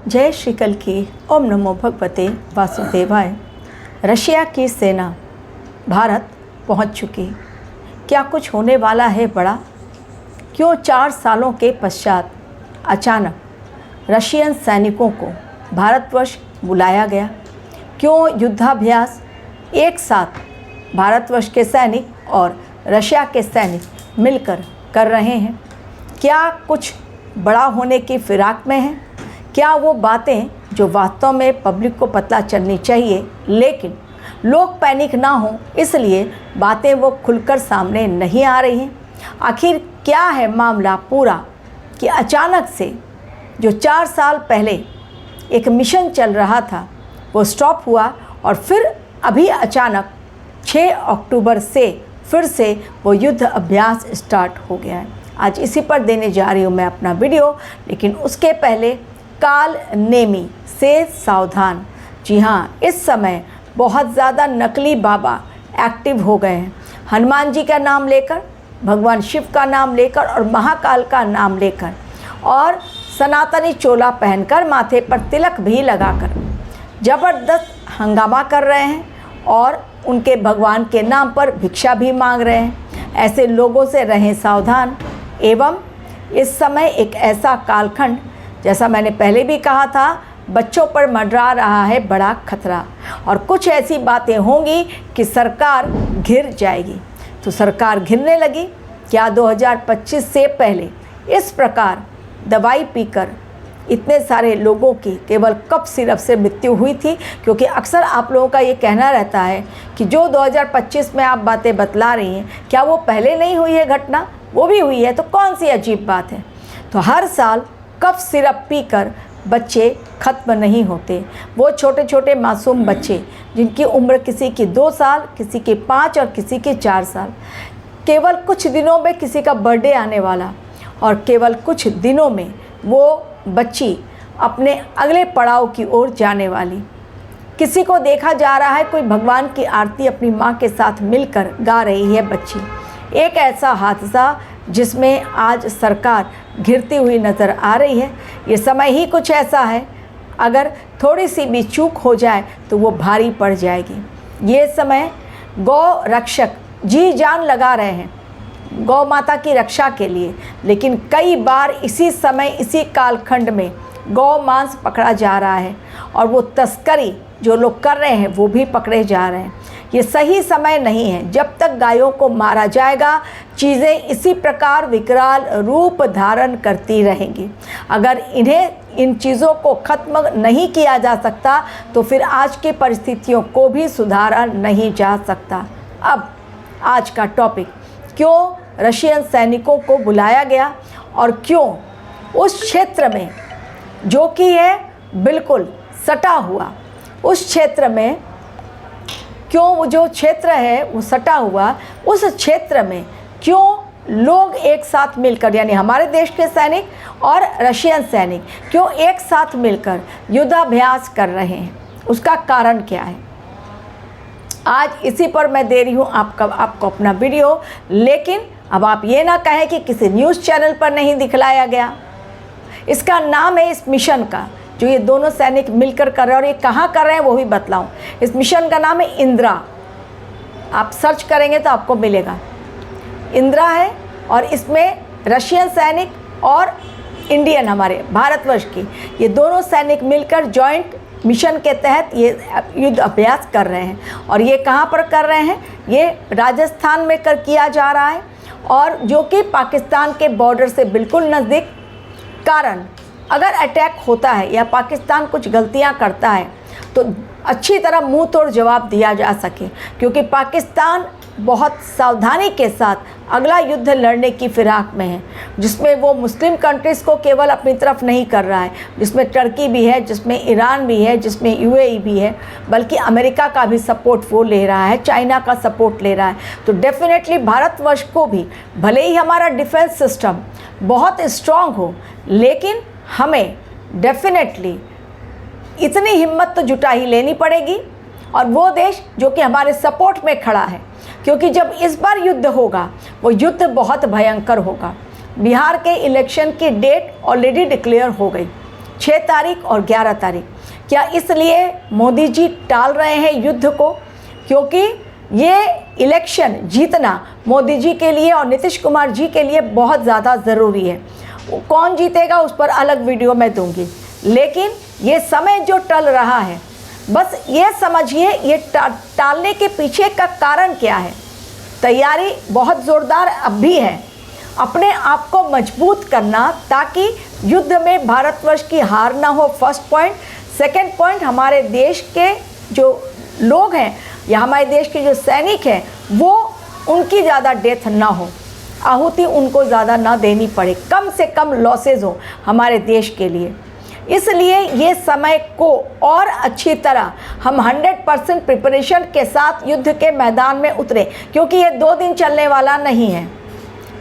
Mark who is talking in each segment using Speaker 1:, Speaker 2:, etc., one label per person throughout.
Speaker 1: जय श्री कल की ओम नमो भगवते वासुदेवाय। रशिया की सेना भारत पहुंच चुकी। क्या कुछ होने वाला है बड़ा? क्यों 4 सालों के पश्चात अचानक रशियन सैनिकों को भारतवर्ष बुलाया गया? क्यों युद्धाभ्यास एक साथ भारतवर्ष के सैनिक और रशिया के सैनिक मिलकर कर रहे हैं? क्या कुछ बड़ा होने की फिराक में है? क्या वो बातें जो वास्तव में पब्लिक को पता चलनी चाहिए, लेकिन लोग पैनिक ना हो इसलिए बातें वो खुलकर सामने नहीं आ रही हैं? आखिर क्या है मामला पूरा कि अचानक से जो 4 साल पहले एक मिशन चल रहा था वो स्टॉप हुआ और फिर अभी अचानक 6 अक्टूबर से फिर से वो युद्ध अभ्यास स्टार्ट हो गया है। आज इसी पर देने जा रही हूँ मैं अपना वीडियो, लेकिन उसके पहले काल नेमी से सावधान। जी हाँ, इस समय बहुत ज़्यादा नकली बाबा एक्टिव हो गए हैं। हनुमान जी का नाम लेकर, भगवान शिव का नाम लेकर और महाकाल का नाम लेकर और सनातनी चोला पहनकर माथे पर तिलक भी लगाकर ज़बरदस्त हंगामा कर रहे हैं और उनके भगवान के नाम पर भिक्षा भी मांग रहे हैं। ऐसे लोगों से रहें सावधान। एवं इस समय एक ऐसा कालखंड, जैसा मैंने पहले भी कहा था, बच्चों पर मंडरा रहा है बड़ा खतरा और कुछ ऐसी बातें होंगी कि सरकार घिर जाएगी। तो सरकार घिरने लगी। क्या 2025 से पहले इस प्रकार दवाई पीकर इतने सारे लोगों की केवल कफ सिरप से मृत्यु हुई थी? क्योंकि अक्सर आप लोगों का ये कहना रहता है कि जो 2025 में आप बातें बतला रही हैं, क्या वो पहले नहीं हुई है घटना? वो भी हुई है, तो कौन सी अजीब बात है? तो हर साल कफ सिरप पीकर बच्चे ख़त्म नहीं होते। वो छोटे छोटे मासूम बच्चे जिनकी उम्र किसी की 2 साल, किसी की 5 और किसी की 4 साल, केवल कुछ दिनों में किसी का बर्थडे आने वाला और केवल कुछ दिनों में वो बच्ची अपने अगले पड़ाव की ओर जाने वाली। किसी को देखा जा रहा है कोई भगवान की आरती अपनी माँ के साथ मिलकर गा रही है बच्ची। एक ऐसा हादसा जिसमें आज सरकार घिरती हुई नज़र आ रही है। ये समय ही कुछ ऐसा है, अगर थोड़ी सी भी चूक हो जाए तो वो भारी पड़ जाएगी। ये समय गौ रक्षक जी जान लगा रहे हैं गौ माता की रक्षा के लिए, लेकिन कई बार इसी समय इसी कालखंड में गौ मांस पकड़ा जा रहा है और वो तस्करी जो लोग कर रहे हैं वो भी पकड़े जा रहे हैं। ये सही समय नहीं है। जब तक गायों को मारा जाएगा चीज़ें इसी प्रकार विकराल रूप धारण करती रहेंगी। अगर इन चीज़ों को ख़त्म नहीं किया जा सकता तो फिर आज की परिस्थितियों को भी सुधारा नहीं जा सकता। अब आज का टॉपिक, क्यों रशियन सैनिकों को बुलाया गया और क्यों उस क्षेत्र में जो कि है बिल्कुल सटा हुआ, उस क्षेत्र में क्यों वो जो क्षेत्र है वो सटा हुआ, उस क्षेत्र में क्यों लोग एक साथ मिलकर, यानी हमारे देश के सैनिक और रशियन सैनिक क्यों एक साथ मिलकर युद्धाभ्यास कर रहे हैं, उसका कारण क्या है? आज इसी पर मैं दे रही हूँ आपको अपना वीडियो। लेकिन अब आप ये ना कहें कि किसी न्यूज़ चैनल पर नहीं दिखलाया गया। इसका नाम है, इस मिशन का जो ये दोनों सैनिक मिलकर कर रहे हैं, और ये कहाँ कर रहे हैं वो भी बतलाऊं। इस मिशन का नाम है इंदिरा। आप सर्च करेंगे तो आपको मिलेगा। इंदिरा है और इसमें रशियन सैनिक और इंडियन हमारे भारतवर्ष की ये दोनों सैनिक मिलकर जॉइंट मिशन के तहत ये युद्ध अभ्यास कर रहे हैं। और ये कहाँ पर कर रहे हैं? ये राजस्थान में किया जा रहा है और जो कि पाकिस्तान के बॉर्डर से बिल्कुल नज़दीक। कारण, अगर अटैक होता है या पाकिस्तान कुछ गलतियां करता है तो अच्छी तरह मुंह तोड़ जवाब दिया जा सके, क्योंकि पाकिस्तान बहुत सावधानी के साथ अगला युद्ध लड़ने की फिराक में है, जिसमें वो मुस्लिम कंट्रीज़ को केवल अपनी तरफ नहीं कर रहा है, जिसमें टर्की भी है, जिसमें ईरान भी है, जिसमें यूएई भी है, बल्कि अमेरिका का भी सपोर्ट वो ले रहा है, चाइना का सपोर्ट ले रहा है। तो डेफिनेटली भारतवर्ष को भी, भले ही हमारा डिफेंस सिस्टम बहुत स्ट्रांग हो, लेकिन हमें डेफिनेटली इतनी हिम्मत तो जुटा ही लेनी पड़ेगी और वो देश जो कि हमारे सपोर्ट में खड़ा है, क्योंकि जब इस बार युद्ध होगा वो युद्ध बहुत भयंकर होगा। बिहार के इलेक्शन की डेट ऑलरेडी डिक्लेयर हो गई, 6 तारीख और 11 तारीख। क्या इसलिए मोदी जी टाल रहे हैं युद्ध को? क्योंकि ये इलेक्शन जीतना मोदी जी के लिए और नीतीश कुमार जी के लिए बहुत ज़्यादा ज़रूरी है। कौन जीतेगा उस पर अलग वीडियो मैं दूंगी, लेकिन ये समय जो टल रहा है, बस ये समझिए ये टालने के पीछे का कारण क्या है। तैयारी बहुत ज़ोरदार अब भी है, अपने आप को मजबूत करना ताकि युद्ध में भारतवर्ष की हार ना हो, फर्स्ट पॉइंट। सेकंड पॉइंट, हमारे देश के जो लोग हैं या हमारे देश के जो सैनिक हैं वो उनकी ज़्यादा डेथ ना हो, आहुति उनको ज़्यादा ना देनी पड़े, कम से कम लॉसेज हो हमारे देश के लिए। इसलिए ये समय को और अच्छी तरह हम 100% प्रिपरेशन के साथ युद्ध के मैदान में उतरे, क्योंकि ये 2 दिन चलने वाला नहीं है।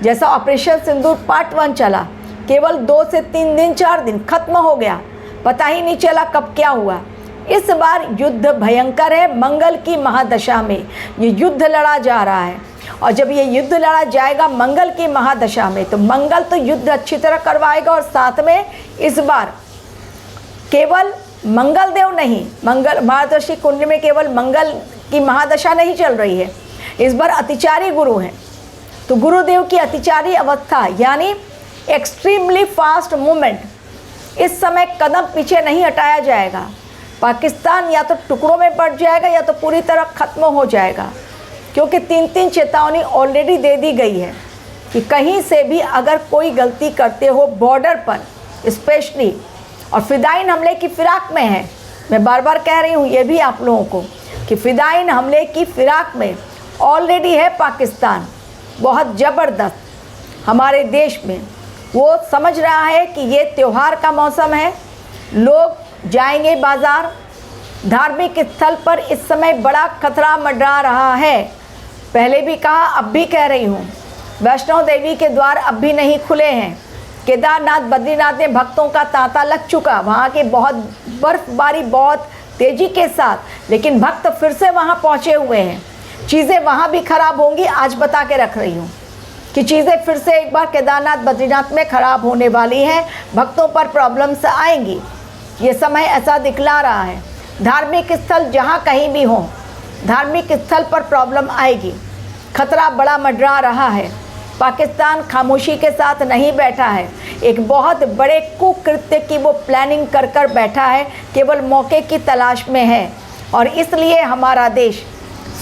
Speaker 1: जैसा ऑपरेशन सिंदूर पार्ट 1 चला, केवल 2 से 3 दिन 4 दिन खत्म हो गया, पता ही नहीं चला कब क्या हुआ। इस बार युद्ध भयंकर है, मंगल की महादशा में ये युद्ध लड़ा जा रहा है। और जब ये युद्ध लड़ा जाएगा मंगल की महादशा में, तो मंगल तो युद्ध अच्छी तरह करवाएगा। और साथ में इस बार केवल मंगल देव नहीं, मंगल महादशी कुंड में केवल मंगल की महादशा नहीं चल रही है, इस बार अतिचारी गुरु हैं। तो गुरुदेव की अतिचारी अवस्था यानी एक्सट्रीमली फास्ट मूवमेंट, इस समय कदम पीछे नहीं हटाया जाएगा। पाकिस्तान या तो टुकड़ों में बढ़ जाएगा या तो पूरी तरह ख़त्म हो जाएगा, क्योंकि 3 चेतावनी ऑलरेडी दे दी गई है कि कहीं से भी अगर कोई गलती करते हो बॉर्डर पर स्पेशली, और फिदाइन हमले की फिराक में है। मैं बार बार कह रही हूँ ये भी आप लोगों को कि फिदाइन हमले की फिराक में ऑलरेडी है पाकिस्तान, बहुत ज़बरदस्त खतरे देश में। वो समझ रहा है कि ये त्यौहार का मौसम है, लोग जाएंगे बाज़ार, धार्मिक स्थल पर इस समय बड़ा खतरा मंडरा रहा है। पहले भी कहा, अब भी कह रही हूँ, वैष्णो देवी के द्वार अब भी नहीं खुले हैं। केदारनाथ बद्रीनाथ में भक्तों का तांता लग चुका, वहाँ के बहुत बर्फबारी बहुत तेज़ी के साथ, लेकिन भक्त फिर से वहाँ पहुँचे हुए हैं। चीज़ें वहाँ भी ख़राब होंगी, आज बता के रख रही हूँ कि चीज़ें फिर से एक बार केदारनाथ बद्रीनाथ में ख़राब होने वाली हैं, भक्तों पर प्रॉब्लम्स आएंगी। ये समय ऐसा दिखला रहा है। धार्मिक स्थल जहाँ कहीं भी हो, धार्मिक स्थल पर प्रॉब्लम आएगी, खतरा बड़ा मंडरा रहा है। पाकिस्तान खामोशी के साथ नहीं बैठा है, एक बहुत बड़े कुकृत्य की वो प्लानिंग कर कर बैठा है, केवल मौके की तलाश में है। और इसलिए हमारा देश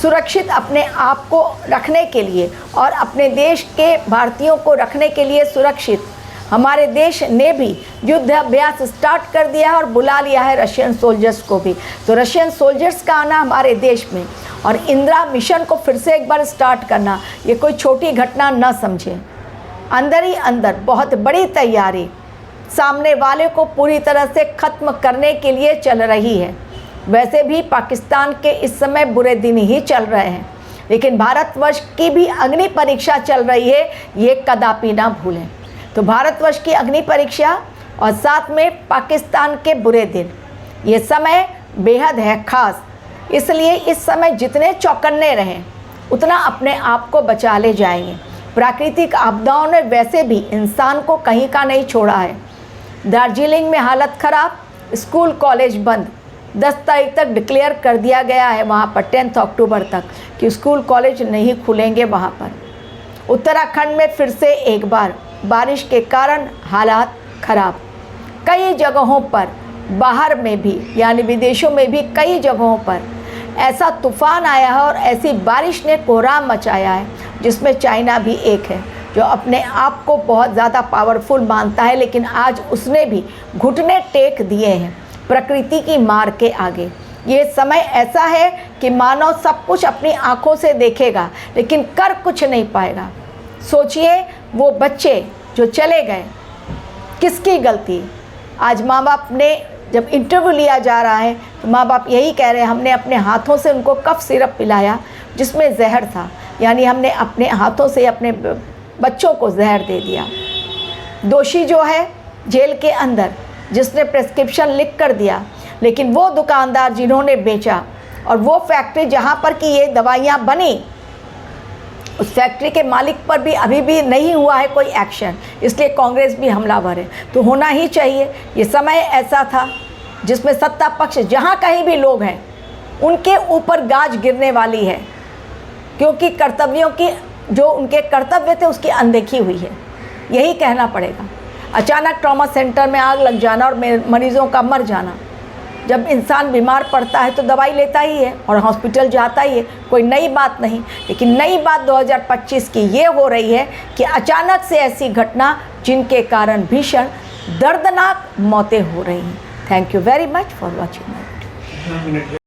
Speaker 1: सुरक्षित अपने आप को रखने के लिए और अपने देश के भारतीयों को रखने के लिए सुरक्षित, हमारे देश ने भी युद्ध अभ्यास स्टार्ट कर दिया है और बुला लिया है रशियन सोल्जर्स को भी। तो रशियन सोल्जर्स का आना हमारे देश में और इंदिरा मिशन को फिर से एक बार स्टार्ट करना, ये कोई छोटी घटना न समझें। अंदर ही अंदर बहुत बड़ी तैयारी सामने वाले को पूरी तरह से ख़त्म करने के लिए चल रही है। वैसे भी पाकिस्तान के इस समय बुरे दिन ही चल रहे हैं, लेकिन भारतवर्ष की भी अग्नि परीक्षा चल रही है, ये कदापि ना भूलें। तो भारतवर्ष की अग्नि परीक्षा और साथ में पाकिस्तान के बुरे दिन, ये समय बेहद है ख़ास। इसलिए इस समय जितने चौकन्ने रहें उतना अपने आप को बचा ले जाएंगे। प्राकृतिक आपदाओं ने वैसे भी इंसान को कहीं का नहीं छोड़ा है। दार्जिलिंग में हालत ख़राब, स्कूल कॉलेज बंद, 10 तारीख तक डिक्लेयर कर दिया गया है वहाँ पर, 10 अक्टूबर तक कि स्कूल कॉलेज नहीं खुलेंगे वहाँ पर। उत्तराखंड में फिर से एक बार बारिश के कारण हालात ख़राब, कई जगहों पर बाहर में भी यानी विदेशों में भी कई जगहों पर ऐसा तूफ़ान आया है और ऐसी बारिश ने कोहराम मचाया है, जिसमें चाइना भी एक है जो अपने आप को बहुत ज़्यादा पावरफुल मानता है, लेकिन आज उसने भी घुटने टेक दिए हैं प्रकृति की मार के आगे। ये समय ऐसा है कि मानव सब कुछ अपनी आँखों से देखेगा लेकिन कर कुछ नहीं पाएगा। सोचिए वो बच्चे जो चले गए, किसकी गलती? आज माँ बाप ने जब इंटरव्यू लिया जा रहा है तो माँ बाप यही कह रहे हैं, हमने अपने हाथों से उनको कफ सिरप पिलाया जिसमें जहर था, यानी हमने अपने हाथों से अपने बच्चों को जहर दे दिया। दोषी जो है जेल के अंदर, जिसने प्रेस्क्रिप्शन लिख कर दिया, लेकिन वो दुकानदार जिन्होंने बेचा और वो फैक्ट्री जहाँ पर कि ये दवाइयाँ बनी, उस फैक्ट्री के मालिक पर भी अभी भी नहीं हुआ है कोई एक्शन, इसलिए कांग्रेस भी हमलावर है। तो होना ही चाहिए। ये समय ऐसा था जिसमें सत्ता पक्ष जहाँ कहीं भी लोग हैं उनके ऊपर गाज गिरने वाली है, क्योंकि कर्तव्यों की जो उनके कर्तव्य थे उसकी अनदेखी हुई है, यही कहना पड़ेगा। अचानक ट्रॉमा सेंटर में आग लग जाना और मरीज़ों का मर जाना, जब इंसान बीमार पड़ता है तो दवाई लेता ही है और हॉस्पिटल जाता ही है, कोई नई बात नहीं। लेकिन नई बात 2025 की ये हो रही है कि अचानक से ऐसी घटना जिनके कारण भीषण दर्दनाक मौतें हो रही हैं। Thank you very much for watching my video.